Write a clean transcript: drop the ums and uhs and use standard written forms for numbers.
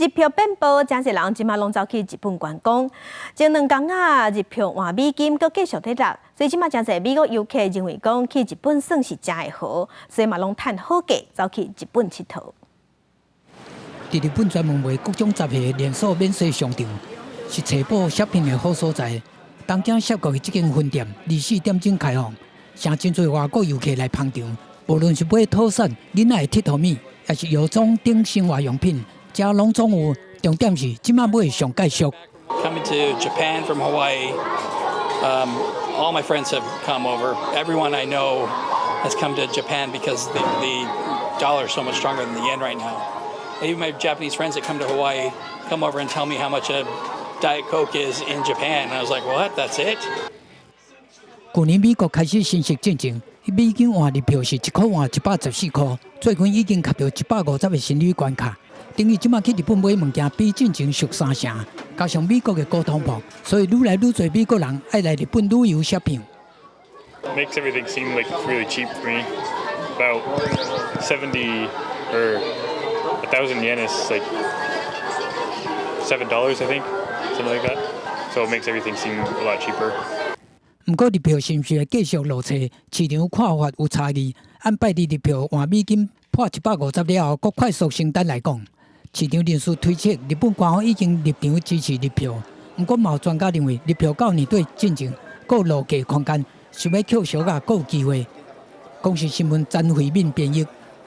日票变薄，真侪人即马拢走去日本观光。前2天啊，日票换美金，搁继续跌落，所以即马真侪美国游客认为讲去日本算是真会好，所以嘛拢趁好价走去日本佚佗。伫日本专门卖各种杂货连锁免税商场，是找补食品的好所在。东京涩谷的这间分店24点钟开放，请真侪外国游客来捧场。无论是买土产、囡仔的佚佗物，还是药妆等生活用品，遮拢总有。重点是即马买上介俗。Coming to Japan from Hawaii, all my friends have come over. Everyone I know has come to Japan because the dollar is so much stronger than the yen right now. Even my Japanese friends that come to Hawaii come over and tell me how much a Diet Coke is in Japan. And I was like, what? That's it? 去年美国开始新式进程，美金换日票是1块换114块，最近已经达到150的心理关卡。等于即马去日本买物件比进前俗3成，加上美国的高通膨，所以愈来愈多美国人爱来日本旅游shopping票。Makes everything seem like really cheap for me. About 70 or 1,000 yen is like $7, I think, something like that. So it makes everything seem a lot cheaper. 不过日票是毋是会继续落车？市场看法有差异。按拜日日票换美金破150了后，国快速升单来讲，市场人士推测日本官方已经入场支持日票。不过，有专家认为日票到年底进程还有落价空间，想要扣小额还有机会。公视新闻詹慧敏编译。